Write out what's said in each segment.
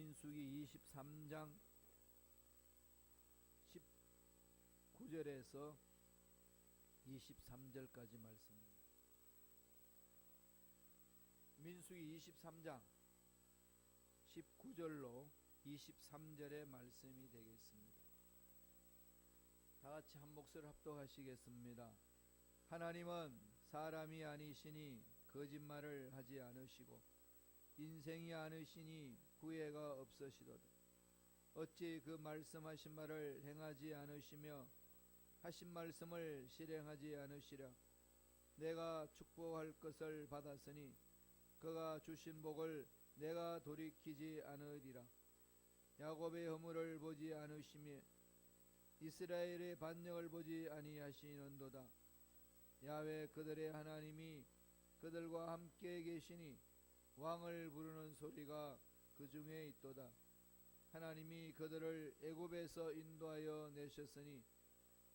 민수기 23장 19절에서 23절까지 말씀입니다. 민수기 23장 19절로 23절의 말씀이 되겠습니다. 다같이 한 목소리로 합독하시겠습니다. 하나님은 사람이 아니시니 거짓말을 하지 않으시고 인생이 아니시니 후회가 없으시도다. 어찌 그 말씀하신 말을 행하지 않으시며 하신 말씀을 실행하지 않으시랴. 내가 축복할 것을 받았으니 그가 주신 복을 내가 돌이키지 않으리라. 야곱의 허물을 보지 않으시며 이스라엘의 반역을 보지 아니하시는도다. 야훼 그들의 하나님이 그들과 함께 계시니 왕을 부르는 소리가 그 중에 있도다. 하나님이 그들을 애굽에서 인도하여 내셨으니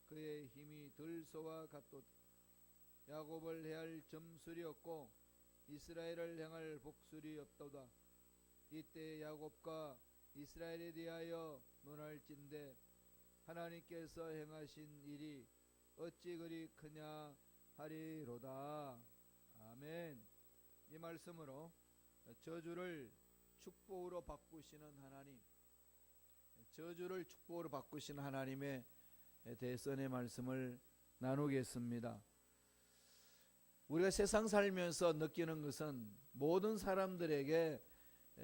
그의 힘이 들소와 같도다. 야곱을 해할 점술이 없고 이스라엘을 행할 복술이 없도다. 이때 야곱과 이스라엘에 대하여 논할진대 하나님께서 행하신 일이 어찌 그리 크냐 하리로다. 아멘. 이 말씀으로 저주를 축복으로 바꾸시는 하나님, 저주를 축복으로 바꾸시는 하나님의 대선의 말씀을 나누겠습니다. 우리가 세상 살면서 느끼는 것은 모든 사람들에게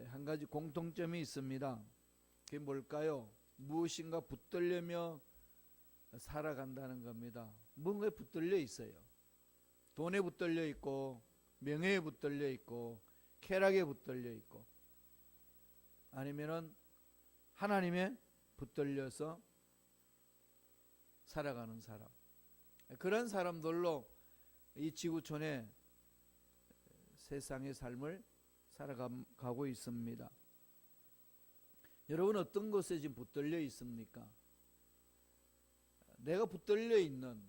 한 가지 공통점이 있습니다. 그게 뭘까요? 무엇인가 붙들려며 살아간다는 겁니다. 뭔가에 붙들려 있어요. 돈에 붙들려 있고 명예에 붙들려 있고 쾌락에 붙들려 있고 아니면은 하나님에 붙들려서 살아가는 사람, 그런 사람들로 이 지구촌의 세상의 삶을 살아가고 있습니다. 여러분 어떤 것에 지금 붙들려 있습니까? 내가 붙들려 있는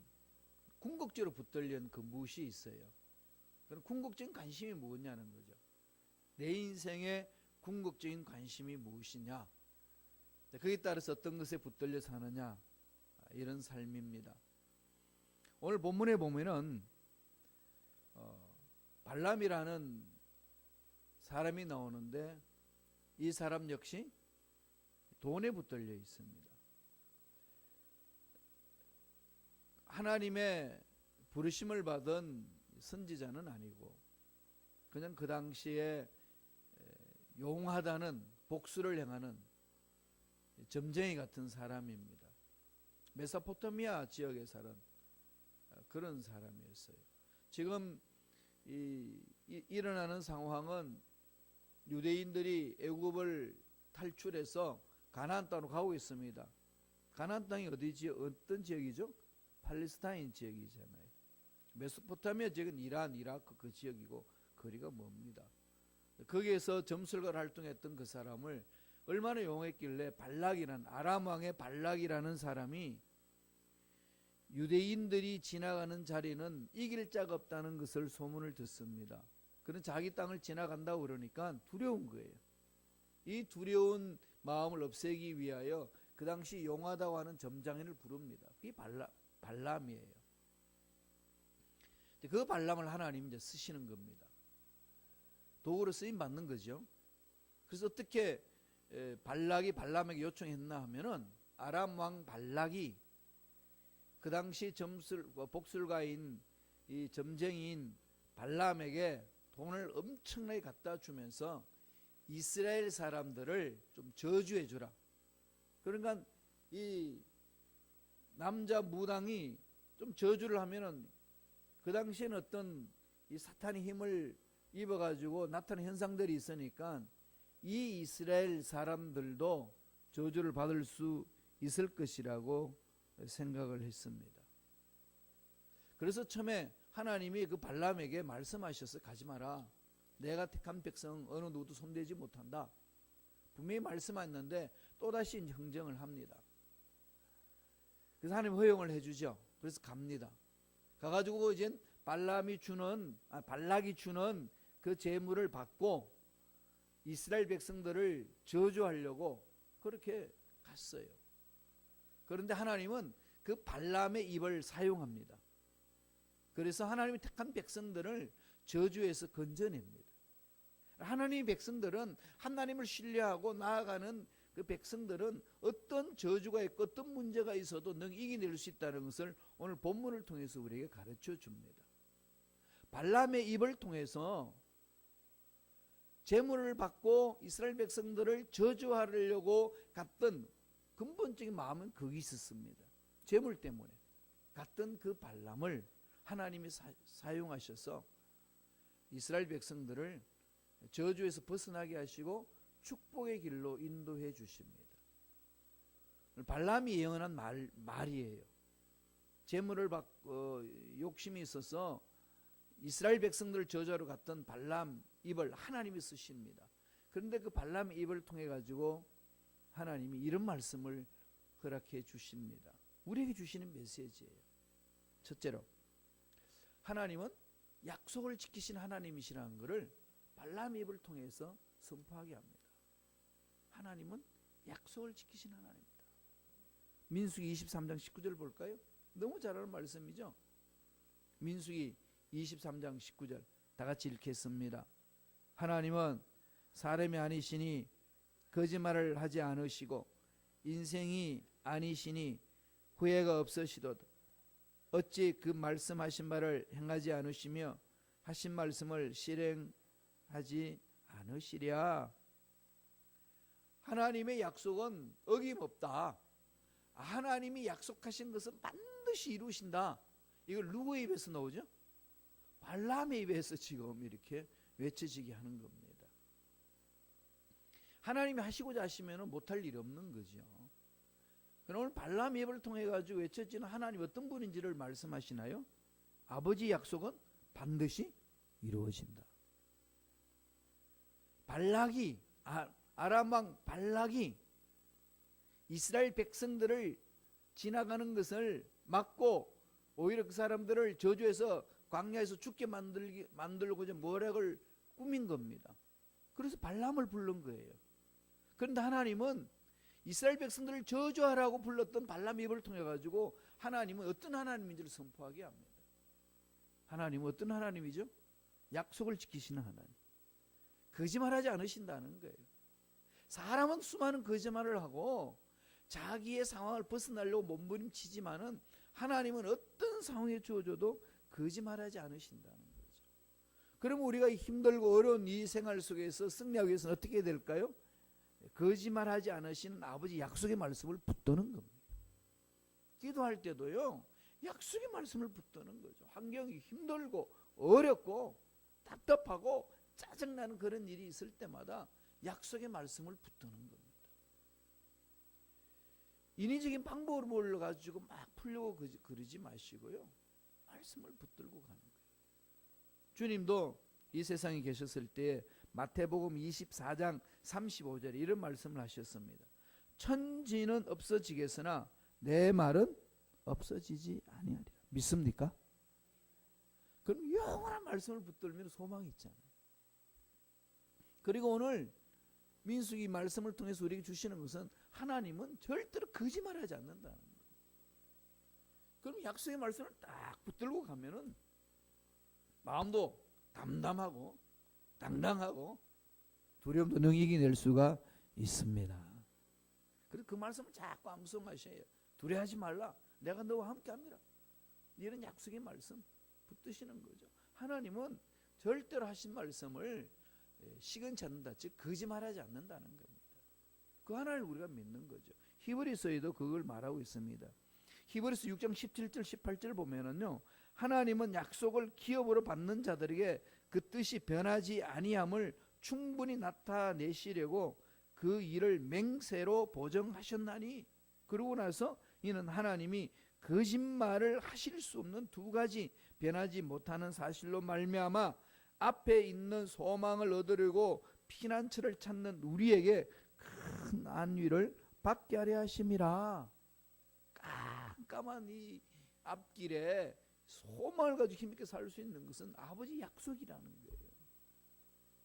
궁극적으로 붙들려 있는 그 무엇이 있어요? 그럼 궁극적인 관심이 무엇냐는 거죠. 내 인생의 궁극적인 관심이 무엇이냐? 거기에 따라서 어떤 것에 붙들려 사느냐? 이런 삶입니다. 오늘 본문에 보면은 발람이라는 사람이 나오는데 이 사람 역시 돈에 붙들려 있습니다. 하나님의 부르심을 받은 선지자는 아니고 그냥 그 당시에 용하다는 복수를 행하는 점쟁이 같은 사람입니다. 메소포타미아 지역에 사는 그런 사람이었어요. 지금 일어나는 상황은 유대인들이 애굽을 탈출해서 가나안 땅으로 가고 있습니다. 가나안 땅이 어디지? 어떤 지역이죠? 팔레스타인 지역이잖아요. 메소포타미아 지역은 이란, 이라크 그 지역이고 거리가 멉니다. 거기에서 점술가를 활동했던 그 사람을 얼마나 용했길래 발락이라는 아람 왕의 발락이라는 사람이 유대인들이 지나가는 자리는 이길 자가 없다는 것을 소문을 듣습니다. 그는 자기 땅을 지나간다고 그러니까 두려운 거예요. 이 두려운 마음을 없애기 위하여 그 당시 용하다고 하는 점장인을 부릅니다. 그게 발람이에요. 그 발람을 하나님 이제 쓰시는 겁니다. 도구로 쓰임 받는 거죠. 그래서 어떻게 발락이 발람에게 요청했나 하면은 아람 왕 발락이 그 당시 복술가인 이 점쟁이인 발람에게 돈을 엄청나게 갖다 주면서 이스라엘 사람들을 좀 저주해 주라. 그러니까 이 남자 무당이 좀 저주를 하면은 그 당시에는 어떤 이 사탄의 힘을 입어가지고 나타나는 현상들이 있으니까 이 이스라엘 사람들도 저주를 받을 수 있을 것이라고 생각을 했습니다. 그래서 처음에 하나님이 그 발람에게 말씀하셔서 가지 마라. 내가 택한 백성 어느 누구도 손대지 못한다. 분명히 말씀하셨는데 또다시 흥정을 합니다. 그래서 하나님 허용을 해주죠. 그래서 갑니다. 가가지고 이제 발락이 주는 그 재물을 받고 이스라엘 백성들을 저주하려고 그렇게 갔어요. 그런데 하나님은 그 발람의 입을 사용합니다. 그래서 하나님이 택한 백성들을 저주에서 건져냅니다. 하나님의 백성들은 하나님을 신뢰하고 나아가는 그 백성들은 어떤 저주가 있고 어떤 문제가 있어도 능 이겨낼 수 있다는 것을 오늘 본문을 통해서 우리에게 가르쳐 줍니다. 발람의 입을 통해서 재물을 받고 이스라엘 백성들을 저주하려고 갔던 근본적인 마음은 거기 있었습니다. 재물 때문에 갔던 그 발람을 하나님이 사용하셔서 이스라엘 백성들을 저주에서 벗어나게 하시고 축복의 길로 인도해 주십니다. 발람이 예언한 말이에요. 재물을 받고 욕심이 있어서 이스라엘 백성들을 저주하러 갔던 발람 입을 하나님이 쓰십니다. 그런데 그 발람 입을 통해 가지고 하나님이 이런 말씀을 허락해 주십니다. 우리에게 주시는 메시지예요. 첫째로 하나님은 약속을 지키신 하나님이시라는 것을 발람 입을 통해서 선포하게 합니다. 하나님은 약속을 지키신 하나님입니다. 민수기 23장 19절 볼까요? 너무 잘 아는 말씀이죠. 민수기 23장 19절 다 같이 읽겠습니다. 하나님은 사람이 아니시니 거짓말을 하지 않으시고 인생이 아니시니 후회가 없으시도다. 어찌 그 말씀하신 바를 행하지 않으시며 하신 말씀을 실행하지 않으시랴. 하나님의 약속은 어김없다. 하나님이 약속하신 것은 반드시 이루신다. 이걸 누구의 입에서 나오죠? 발람의 입에서 지금 이렇게 외쳐지게 하는 겁니다. 하나님이 하시고자 하시면 못할 일이 없는 거죠. 그럼 오늘 발람의 입을 통해 가지고 외쳐지는 하나님 어떤 분인지를 말씀하시나요? 아버지 약속은 반드시 이루어진다. 발락이 아람 왕 발락이 이스라엘 백성들을 지나가는 것을 막고 오히려 그 사람들을 저주해서 광야에서 죽게 만들고자 모략을 꾸민 겁니다. 그래서 발람을 부른 거예요. 그런데 하나님은 이스라엘 백성들을 저주하라고 불렀던 발람 입을 통해 가지고 하나님은 어떤 하나님인지를 선포하게 합니다. 하나님은 어떤 하나님이죠? 약속을 지키시는 하나님. 거짓말하지 않으신다는 거예요. 사람은 수많은 거짓말을 하고 자기의 상황을 벗어나려고 몸부림치지만은 하나님은 어떤 상황에 주어져도 거짓말하지 않으신다는 거죠. 그럼 우리가 힘들고 어려운 이 생활 속에서 승리하기 위해서는 어떻게 될까요? 거짓말하지 않으시는 아버지 약속의 말씀을 붙드는 겁니다. 기도할 때도요, 약속의 말씀을 붙드는 거죠. 환경이 힘들고 어렵고 답답하고 짜증나는 그런 일이 있을 때마다 약속의 말씀을 붙드는 겁니다. 인위적인 방법을 가지고 막 풀려고 그러지 마시고요, 말씀을 붙들고 가는 거예요. 주님도 이 세상에 계셨을 때 마태복음 24장 35절에 이런 말씀을 하셨습니다. 천지는 없어지겠으나 내 말은 없어지지 아니하리라. 믿습니까? 그럼 영원한 말씀을 붙들면 소망이 있잖아요. 그리고 오늘 민수기 말씀을 통해서 우리에게 주시는 것은 하나님은 절대로 거짓말하지 않는다는 거예요. 그럼 약속의 말씀을 딱 붙들고 가면은 마음도 담담하고 당당하고 두려움도 능히 이겨낼 수가 있습니다. 그래서 그 말씀을 자꾸 암송하셔야 해요. 두려워하지 말라. 내가 너와 함께합니다. 이런 약속의 말씀 붙드시는 거죠. 하나님은 절대로 하신 말씀을 시건치 않는다. 즉 거짓말하지 않는다는 겁니다. 그 하나를 우리가 믿는 거죠. 히브리서에도 그걸 말하고 있습니다. 히브리서 6장 17절 18절 보면은요, 하나님은 약속을 기업으로 받는 자들에게 그 뜻이 변하지 아니함을 충분히 나타내시려고 그 일을 맹세로 보정하셨나니, 그러고 나서 이는 하나님이 거짓말을 하실 수 없는 두 가지 변하지 못하는 사실로 말미암아 앞에 있는 소망을 얻으려고 피난처를 찾는 우리에게 큰 안위를 받게 하려 하심이라. 깜깜한 이 앞길에 소망을 가지고 힘있게 살 수 있는 것은 아버지 약속이라는 거예요.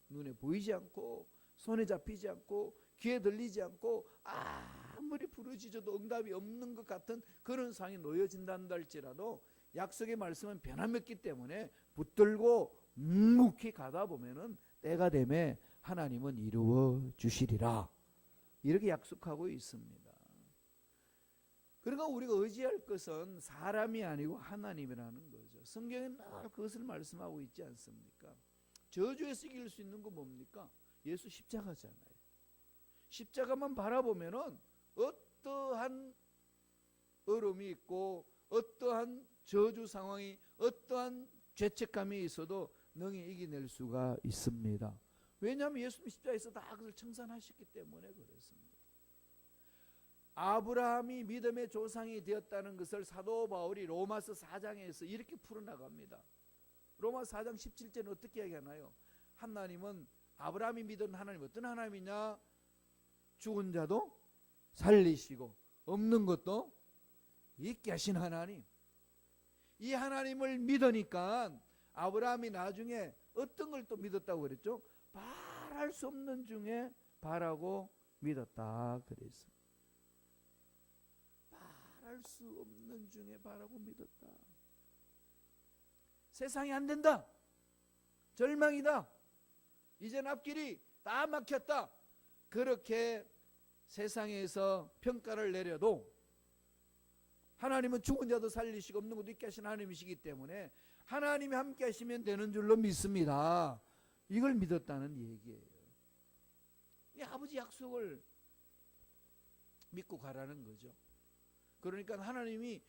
눈에 보이지 않고 손에 잡히지 않고 귀에 들리지 않고 아무리 부르짖어도 응답이 없는 것 같은 그런 상황에 놓여진단다 할지라도 약속의 말씀은 변함없기 때문에 붙들고 묵묵히 가다 보면은 때가 되면 하나님은 이루어 주시리라, 이렇게 약속하고 있습니다. 그러니까 우리가 의지할 것은 사람이 아니고 하나님이라는 거죠. 성경은 늘 그것을 말씀하고 있지 않습니까? 저주에서 이길 수 있는 건 뭡니까? 예수 십자가잖아요. 십자가만 바라보면은 어떠한 어려움이 있고 어떠한 저주 상황이, 어떠한 죄책감이 있어도 능히 이겨낼 수가 있습니다. 왜냐하면 예수님 십자가에서 다 그것을 청산하셨기 때문에 그렇습니다. 아브라함이 믿음의 조상이 되었다는 것을 사도 바울이 로마서 4장에서 이렇게 풀어나갑니다. 로마서 4장 17절은 어떻게 이야기하나요? 하나님은, 아브라함이 믿은 하나님 어떤 하나님이냐? 죽은 자도 살리시고 없는 것도 있게 하신 하나님. 이 하나님을 믿으니까 아브라함이 나중에 어떤 걸 또 믿었다고 그랬죠? 바랄 수 없는 중에 바라고 믿었다 그랬습니다. 바랄 수 없는 중에 바라고 믿었다. 세상이 안 된다, 절망이다, 이젠 앞길이 다 막혔다, 그렇게 세상에서 평가를 내려도 하나님은 죽은 자도 살리시고 없는 것도 있게 하신 하나님이시기 때문에 하나님이 함께 하시면 되는 줄로 믿습니다. 이걸 믿었다는 얘기예요. 이 아버지 약속을 믿고 가라는 거죠. 그러니까 하나님이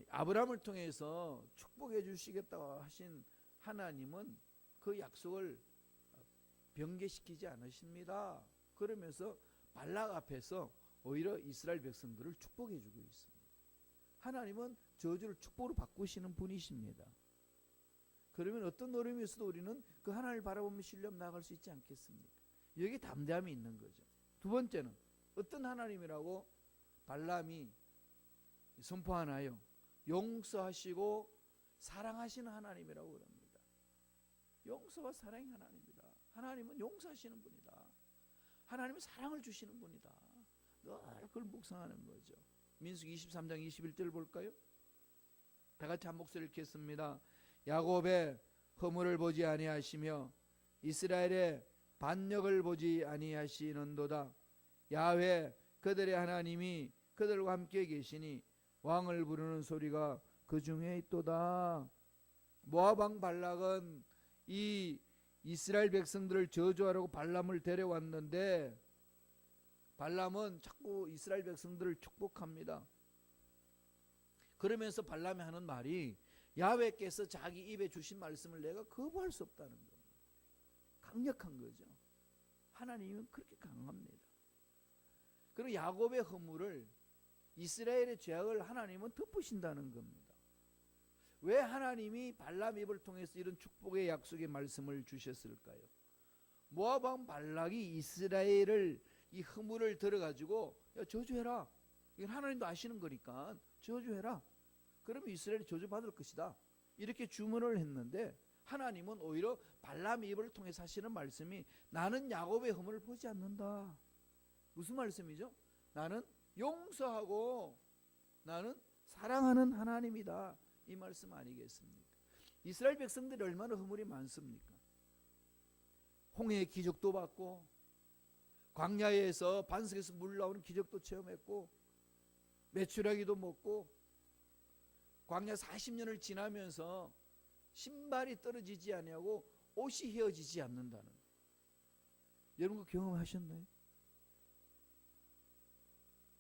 아브라함을 통해서 축복해 주시겠다고 하신 하나님은 그 약속을 변개시키지 않으십니다. 그러면서 발락 앞에서 오히려 이스라엘 백성들을 축복해 주고 있습니다. 하나님은 저주를 축복으로 바꾸시는 분이십니다. 그러면 어떤 어려움이 있어도 우리는 그 하나님을 바라보며 신뢰하며 나아갈 수 있지 않겠습니까? 여기 담대함이 있는 거죠. 두 번째는 어떤 하나님이라고 발람이 선포하나요? 용서하시고 사랑하시는 하나님이라고 그럽니다. 용서와 사랑의 하나님이다. 하나님은 용서하시는 분이다. 하나님은 사랑을 주시는 분이다. 늘 그걸 묵상하는 거죠. 민수기 23장 21절 볼까요? 다 같이 한 목소리를 읽겠습니다. 야곱의 허물을 보지 아니하시며 이스라엘의 반역을 보지 아니하시는도다. 야훼 그들의 하나님이 그들과 함께 계시니 왕을 부르는 소리가 그 중에 있도다. 모압 왕 발락은 이 이스라엘 백성들을 저주하라고 발람을 데려왔는데 발람은 자꾸 이스라엘 백성들을 축복합니다. 그러면서 발람이 하는 말이 야훼께서 자기 입에 주신 말씀을 내가 거부할 수 없다는 겁니다. 강력한 거죠. 하나님은 그렇게 강합니다. 그리고 야곱의 허물을, 이스라엘의 죄악을 하나님은 덮으신다는 겁니다. 왜 하나님이 발람 입을 통해서 이런 축복의 약속의 말씀을 주셨을까요? 모압 왕 발락이 이스라엘을 이 허물을 들어가지고 야, 저주해라. 이건 하나님도 아시는 거니까 저주해라. 그러면 이스라엘이 저주받을 것이다. 이렇게 주문을 했는데 하나님은 오히려 발람 입을 통해서 하시는 말씀이 나는 야곱의 허물을 보지 않는다. 무슨 말씀이죠? 나는 용서하고 나는 사랑하는 하나님이다. 이 말씀 아니겠습니까? 이스라엘 백성들이 얼마나 허물이 많습니까? 홍해의 기적도 받고 광야에서 반석에서 물 나오는 기적도 체험했고 메추라기도 먹고 광야 40년을 지나면서 신발이 떨어지지 아니하고 옷이 헤어지지 않는다는 거예요. 여러분 그 경험하셨나요?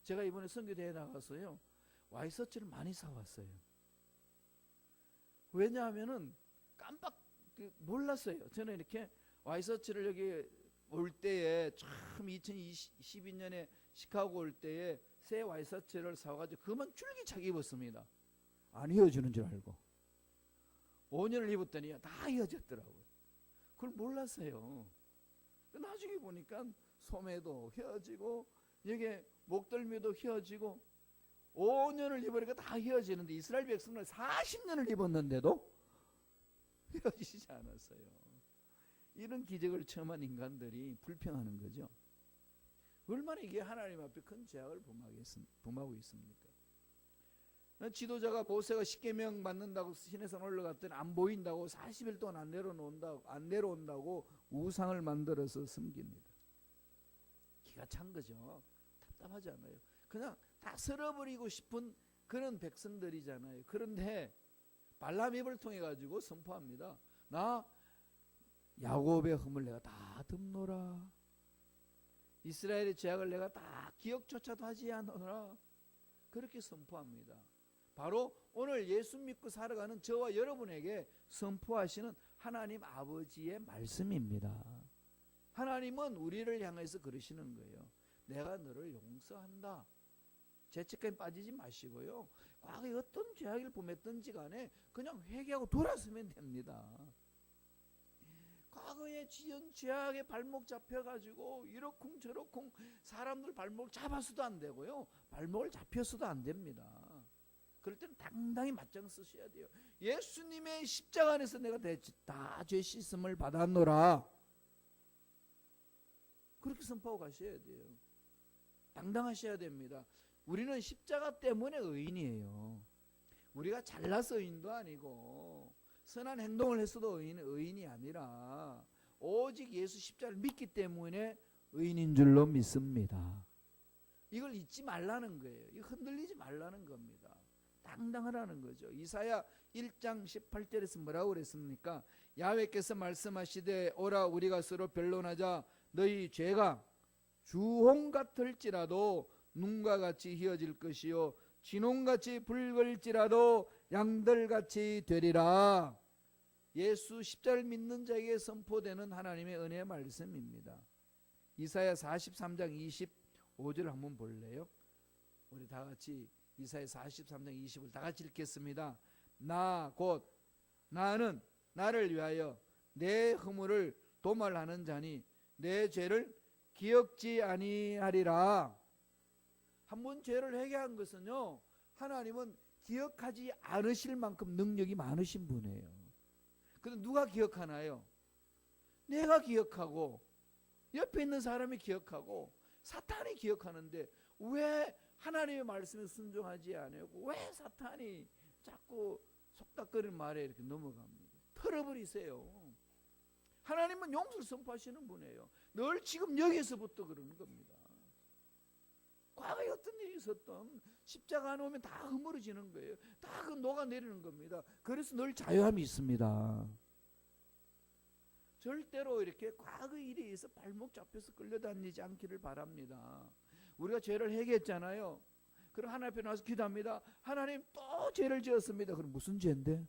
제가 이번에 선교대회 나가서요 와이셔츠를 많이 사왔어요. 왜냐하면은 깜빡 몰랐어요. 저는 이렇게 와이셔츠를 여기 올 때에 처음 2012년에 시카고 올 때에 새 와이셔츠를 사가지고 그만 줄기차게 입었습니다. 안 헤어지는 줄 알고 5년을 입었더니 다 헤어졌더라고요. 그걸 몰랐어요. 나중에 보니까 소매도 헤어지고 여기 목덜미도 헤어지고 5년을 입으니까 다 헤어지는데 이스라엘 백성은 40년을 입었는데도 헤어지지 않았어요. 이런 기적을 체험한 인간들이 불평하는 거죠. 얼마나 이게 하나님 앞에 큰 죄악을 범하고 있습니까? 지도자가 모세가 십계명 받는다고 시내산 올라갔더니 안 보인다고 40일 동안 안 내려온다고 우상을 만들어서 섬깁니다. 기가 찬 거죠. 답답하지 않아요? 그냥 다 쓸어버리고 싶은 그런 백성들이잖아요. 그런데 발람 입을 통해 가지고 선포합니다. 나 야곱의 흠을 내가 다 덮노라. 이스라엘의 죄악을 내가 다 기억조차도 하지 않노라. 그렇게 선포합니다. 바로 오늘 예수 믿고 살아가는 저와 여러분에게 선포하시는 하나님 아버지의 말씀입니다. 하나님은 우리를 향해서 그러시는 거예요. 내가 너를 용서한다. 죄책감에 빠지지 마시고요. 과거에 어떤 죄악을 범했든지 간에 그냥 회개하고 돌아서면 됩니다. 과거에 지은 죄악에 발목 잡혀가지고 이러쿵 저러쿵 사람들 발목 잡아서도 안 되고요. 발목을 잡혀서도 안 됩니다. 그럴 때는 당당히 맞짱 쓰셔야 돼요. 예수님의 십자가 안에서 내가 다 죄 씻음을 받았노라. 그렇게 선포하고 가셔야 돼요. 당당하셔야 됩니다. 우리는 십자가 때문에 의인이에요. 우리가 잘나서 의인도 아니고 선한 행동을 했어도 의인이 아니라 오직 예수 십자가를 믿기 때문에 의인인 줄로 믿습니다. 이걸 잊지 말라는 거예요. 이거 흔들리지 말라는 겁니다. 당당하라는 거죠. 이사야 1장 18절에서 뭐라고 그랬습니까? 야훼께서 말씀하시되 오라 우리가 서로 변론하자. 너희 죄가 주홍 같을지라도 눈과 같이 희어질 것이요 진홍같이 붉을지라도 양들같이 되리라. 예수 십자를 믿는 자에게 선포되는 하나님의 은혜의 말씀입니다. 이사야 43장 25절 한번 볼래요? 우리 다 같이 이사야 43장 20을 다 같이 읽겠습니다. 나 곧 나는 나를 위하여 내 허물을 도말하는 자니 내 죄를 기억지 아니하리라. 한번 죄를 회개한 것은요, 하나님은 기억하지 않으실 만큼 능력이 많으신 분이에요. 그런데 누가 기억하나요? 내가 기억하고 옆에 있는 사람이 기억하고 사탄이 기억하는데 왜 하나님의 말씀에 순종하지 않고 왜 사탄이 자꾸 속닥거리는 말에 이렇게 넘어갑니까? 털어버리세요. 하나님은 용서를 선포하시는 분이에요. 늘 지금 여기서부터 그러는 겁니다. 과거에 어떤 일이 있었던 십자가 안에 오면 다 허물어지는 거예요. 다 그 녹아내리는 겁니다. 그래서 늘 자유함이 있습니다. 절대로 이렇게 과거 일에 의해서 발목 잡혀서 끌려다니지 않기를 바랍니다. 우리가 죄를 회개했잖아요. 그럼 하나님 앞에 나와서 기도합니다. 하나님 또 죄를 지었습니다. 그럼 무슨 죄인데?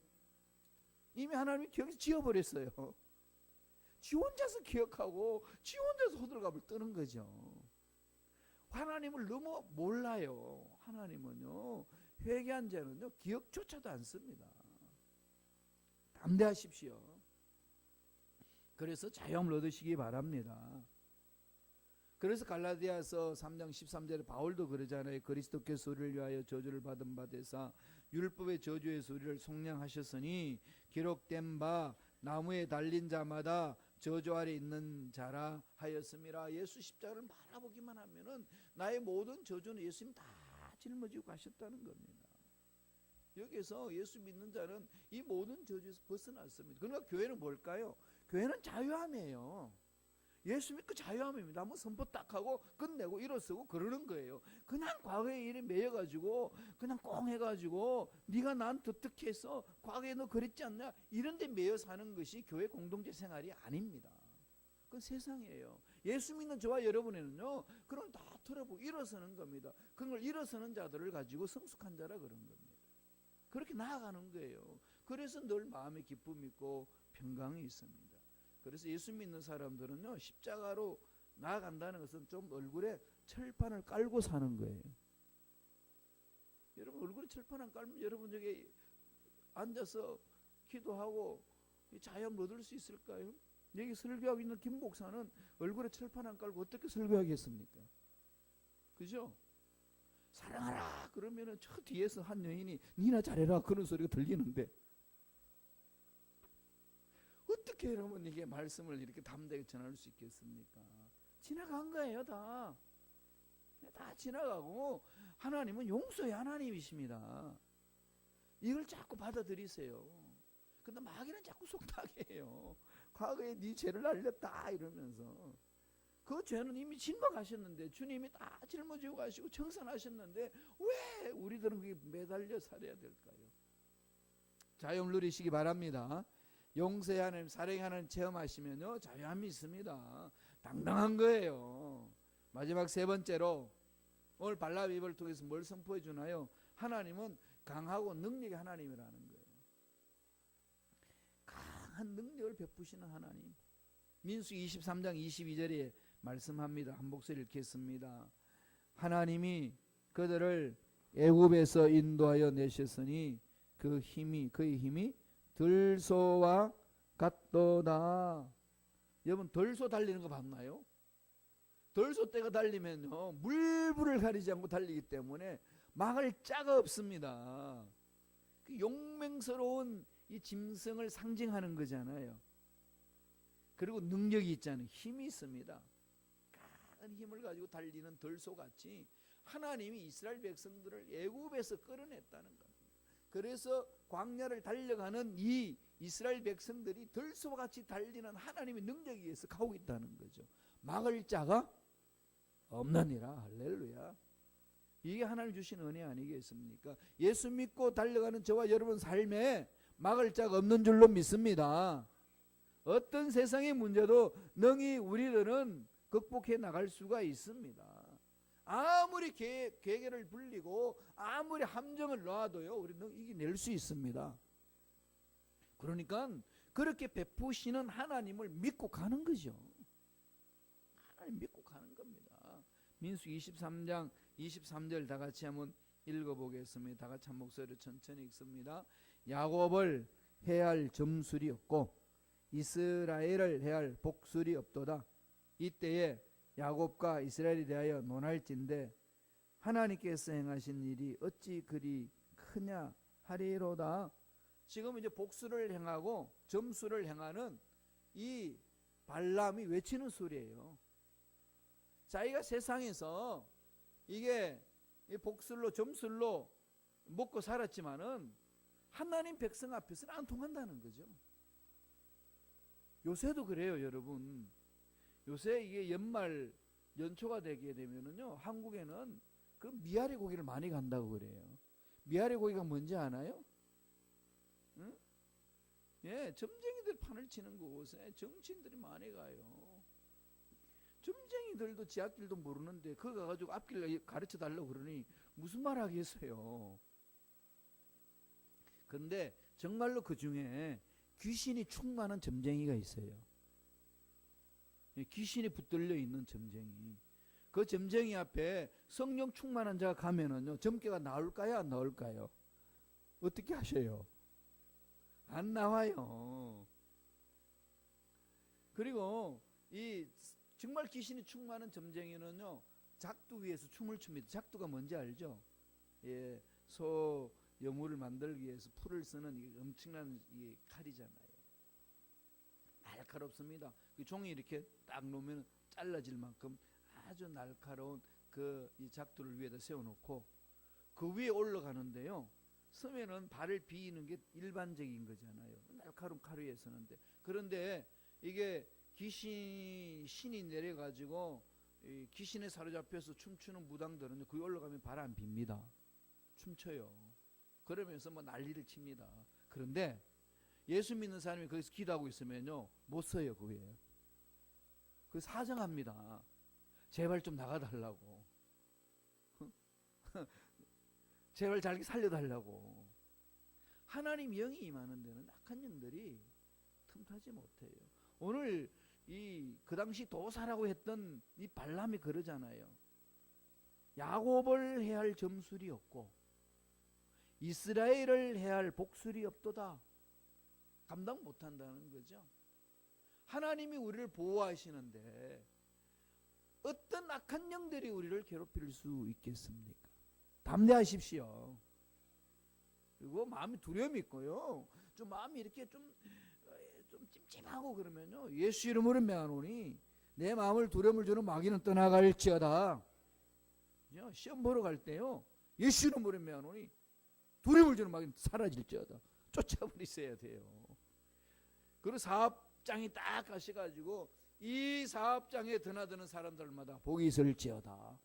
이미 하나님이 기억해서 지어버렸어요. 지 혼자서 기억하고 지 혼자서 호들갑을 떠는 거죠. 하나님을 너무 몰라요. 하나님은요, 회개한 자는요 기억조차도 않습니다. 담대하십시오. 그래서 자유함을 얻으시기 바랍니다. 그래서 갈라디아서 3장 13절에 바울도 그러잖아요. 그리스도께서 우리를 위하여 저주를 받은 바 되사 율법의 저주에서 우리를 속량하셨으니 기록된 바 나무에 달린 자마다 저주 아래 있는 자라 하였음이라. 예수 십자가를 바라보기만 하면은 나의 모든 저주는 예수님 다 짊어지고 가셨다는 겁니다. 여기서 예수 믿는 자는 이 모든 저주에서 벗어났습니다. 그러니까 교회는 뭘까요? 교회는 자유함이에요. 예수 믿고 자유함입니다. 뭐 선포 딱 하고 끝내고 일어서고 그러는 거예요. 그냥 과거의 일에 매여가지고 그냥 꽁 해가지고 네가 난 어떻게 했어? 과거에 너 그랬지 않냐? 이런 데 매여 사는 것이 교회 공동체 생활이 아닙니다. 그건 세상이에요. 예수 믿는 저와 여러분에는요, 그럼 다 털어보고 일어서는 겁니다. 그걸 일어서는 자들을 가지고 성숙한 자라 그런 겁니다. 그렇게 나아가는 거예요. 그래서 늘 마음에 기쁨이 있고 평강이 있습니다. 그래서 예수 믿는 사람들은요, 십자가로 나아간다는 것은 좀 얼굴에 철판을 깔고 사는 거예요. 여러분 얼굴에 철판 안 깔면 여러분 저기 앉아서 기도하고 자유함을 얻을 수 있을까요? 여기 설교하고 있는 김 목사는 얼굴에 철판 안 깔고 어떻게 설교하겠습니까? 그죠? 사랑하라 그러면은 저 뒤에서 한 여인이 니나 잘해라 그런 소리가 들리는데 어떻게 여러분 이게 말씀을 이렇게 담대하게 전할 수 있겠습니까? 지나간 거예요. 다 지나가고 하나님은 용서의 하나님이십니다. 이걸 자꾸 받아들이세요. 근데 마귀는 자꾸 속닥게 해요. 과거에 네 죄를 알렸다 이러면서. 그 죄는 이미 진박하셨는데, 주님이 다 짊어지고 가시고 청산하셨는데 왜 우리들은 그게 매달려 살아야 될까요? 자유함 누리시기 바랍니다. 용서의 하나님, 사랑의 하나님 체험하시면요, 자유함이 있습니다. 당당한 거예요. 마지막 세 번째로 오늘 발람 입을 통해서 뭘 선포해 주나요? 하나님은 강하고 능력의 하나님이라는 거예요. 강한 능력을 베푸시는 하나님. 민수기 23장 22절에 말씀합니다. 한 목소리 읽겠습니다. 하나님이 그들을 애굽에서 인도하여 내셨으니 그의 힘이 들소와 같도다. 여러분, 들소 달리는 거 봤나요? 들소 떼가 달리면요, 물불을 가리지 않고 달리기 때문에 막을 자가 없습니다. 그 용맹스러운 이 짐승을 상징하는 거잖아요. 그리고 능력이 있잖아요. 힘이 있습니다. 강한 힘을 가지고 달리는 들소같이 하나님이 이스라엘 백성들을 애굽에서 끌어냈다는 겁니다. 그래서 광야를 달려가는 이 이스라엘 백성들이 들소와 같이 달리는 하나님의 능력에 의해서 가고 있다는 거죠. 막을 자가 없느니라. 할렐루야. 이게 하나님 주신 은혜 아니겠습니까? 예수 믿고 달려가는 저와 여러분 삶에 막을 자가 없는 줄로 믿습니다. 어떤 세상의 문제도 능히 우리들은 극복해 나갈 수가 있습니다. 아무리 계계를 불리고 아무리 함정을 놔도요, 우리는 이겨낼 수 있습니다. 그러니까 그렇게 베푸시는 하나님을 믿고 가는 거죠. 하나님 믿고 가는 겁니다. 민수기 23장 23절 다 같이 한번 읽어보겠습니다. 다 같이 한 목소리로 천천히 읽습니다. 야곱을 해할 점술이 없고 이스라엘을 해할 복술이 없도다. 이때에 야곱과 이스라엘에 대하여 논할진대 하나님께서 행하신 일이 어찌 그리 크냐 하리로다. 지금 이제 복수를 행하고 점수를 행하는 이 발람이 외치는 소리예요. 자기가 세상에서 이게 복술로 점술로 먹고 살았지만은 하나님 백성 앞에서는 안 통한다는 거죠. 요새도 그래요, 여러분. 요새 이게 연초가 되게 되면은요, 한국에는 그 미아리 고기를 많이 간다고 그래요. 미아리 고기가 뭔지 아나요? 응? 예, 점쟁이들 판을 치는 곳에 정치인들이 많이 가요. 점쟁이들도 지 앞길도 모르는데 그거 가가지고 앞길 가르쳐 달라고 그러니 무슨 말 하겠어요. 근데 정말로 그 중에 귀신이 충만한 점쟁이가 있어요. 귀신이 붙들려 있는 점쟁이. 그 점쟁이 앞에 성령 충만한 자가 가면은요, 점괘가 나올까요, 안 나올까요? 어떻게 하셔요? 안 나와요. 그리고 이 정말 귀신이 충만한 점쟁이는요, 작두 위에서 춤을 춥니다. 작두가 뭔지 알죠? 예, 소 여물을 만들기 위해서 풀을 쓰는 이 엄청난 이 칼이잖아요. 날카롭습니다. 그 종이 이렇게 딱 놓으면 잘라질 만큼 아주 날카로운 그 이 작두를 위에다 세워놓고 그 위에 올라가는데요, 서면은 발을 비이는 게 일반적인 거잖아요. 날카로운 칼 위에 서는데, 그런데 이게 신이 내려가지고 귀신에 사로잡혀서 춤추는 무당들은 그 위에 올라가면 발 안 빕니다. 춤춰요. 그러면서 뭐 난리를 칩니다. 그런데 예수 믿는 사람이 거기서 기도하고 있으면요, 못 서요. 그 위에. 그 사정합니다. 제발 좀 나가달라고. 제발 잘 살려달라고. 하나님 영이 임하는 데는 악한 영들이 틈타지 못해요. 오늘 그 당시 도사라고 했던 이 발람이 그러잖아요. 야곱을 해할 점술이 없고 이스라엘을 해할 복술이 없도다. 감당 못한다는 거죠. 하나님이 우리를 보호하시는데 어떤 악한 영들이 우리를 괴롭힐 수 있겠습니까? 담대하십시오. 그리고 마음이 두려움이 있고요, 좀 마음이 이렇게 좀 찜찜하고 그러면요, 예수 이름으로 명하노니 내 마음을 두려움을 주는 마귀는 떠나갈지어다. 시험 보러 갈 때요, 예수 이름으로 명하노니 두려움을 주는 마귀는 사라질지어다. 쫓아버리셔야 돼요. 그리고 사업장이 딱 가셔가지고 이 사업장에 드나드는 사람들마다 복이 있을지어다.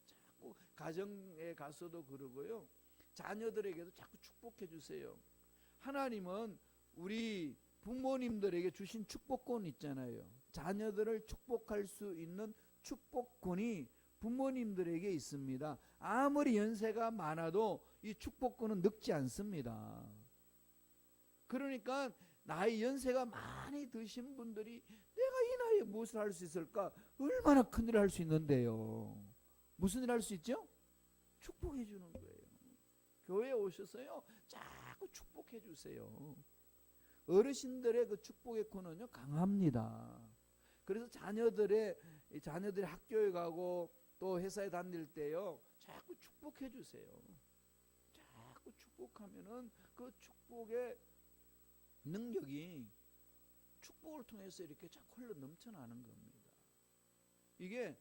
자꾸 가정에 가서도 그러고요, 자녀들에게도 자꾸 축복해 주세요. 하나님은 우리 부모님들에게 주신 축복권 있잖아요. 자녀들을 축복할 수 있는 축복권이 부모님들에게 있습니다. 아무리 연세가 많아도 이 축복권은 늙지 않습니다. 그러니까 나이 연세가 많이 드신 분들이 내가 이 나이에 무엇을 할 수 있을까? 얼마나 큰일을 할 수 있는데요. 무슨 일 할 수 있죠? 축복해 주는 거예요. 교회에 오셔서요, 자꾸 축복해 주세요. 어르신들의 그 축복의 권은요, 강합니다. 그래서 자녀들이 학교에 가고 또 회사에 다닐 때요, 자꾸 축복해 주세요. 자꾸 축복하면은 그 축복의 능력이 축복을 통해서 이렇게 자꾸 흘러 넘쳐나는 겁니다. 이게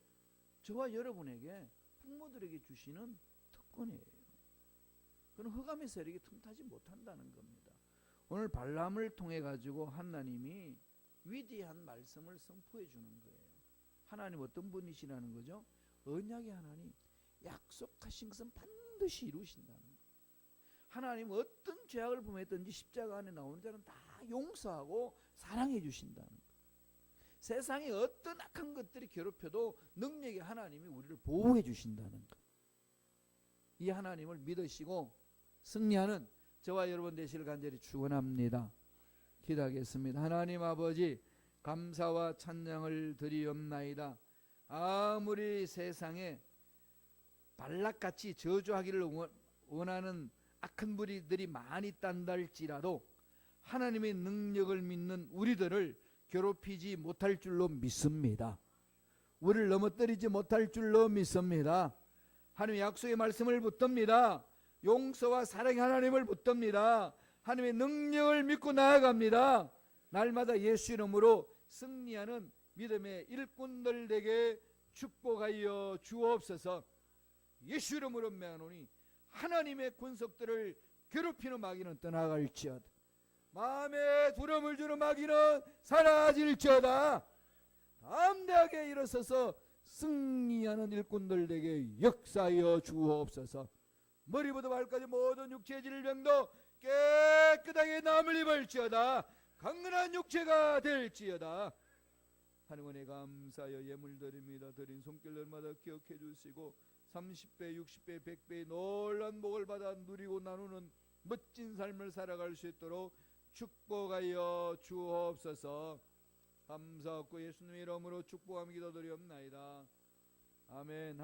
저와 여러분에게 부모들에게 주시는 특권이에요. 그런 흑암의 세력이 틈타지 못한다는 겁니다. 오늘 발람을 통해 가지고 하나님이 위대한 말씀을 선포해 주는 거예요. 하나님 어떤 분이시라는 거죠? 언약의 하나님, 약속하신 것은 반드시 이루신다는 거예요. 하나님 어떤 죄악을 범했든지 십자가 안에 나오는 자는 다 용서하고 사랑해 주신다는 거예요. 세상에 어떤 악한 것들이 괴롭혀도 능력의 하나님이 우리를 보호해 주신다는 거예요. 이 하나님을 믿으시고 승리하는 저와 여러분 되시길 간절히 축원합니다. 기도하겠습니다. 하나님 아버지, 감사와 찬양을 드리옵나이다. 아무리 세상에 발락같이 저주하기를 원하는 악한 무리들이 많이 있단다 할지라도 하나님의 능력을 믿는 우리들을 괴롭히지 못할 줄로 믿습니다. 우리를 넘어뜨리지 못할 줄로 믿습니다. 하나님의 약속의 말씀을 붙듭니다. 용서와 사랑의 하나님을 붙듭니다. 하나님의 능력을 믿고 나아갑니다. 날마다 예수 이름으로 승리하는 믿음의 일꾼들 되게 축복하여 주옵소서. 예수 이름으로 명하노니 하나님의 군속들을 괴롭히는 마귀는 떠나갈지어다. 마음에 두려움을 주는 마귀는 사라질지어다. 담대하게 일어서서 승리하는 일꾼들 되게 역사하여 주옵소서. 머리부터 발까지 모든 육체의 질병도 깨끗하게 남을 입을지어다. 강건한 육체가 될지어다. 하나님 은혜 감사하여 예물 드립니다. 드린 손길들마다 기억해 주시고 30배, 60배, 100배의 놀란 복을 받아 누리고 나누는 멋진 삶을 살아갈 수 있도록 축복하여 주옵소서. 감사하고 예수님의 이름으로 축복하며 기도드리옵나이다. 아멘.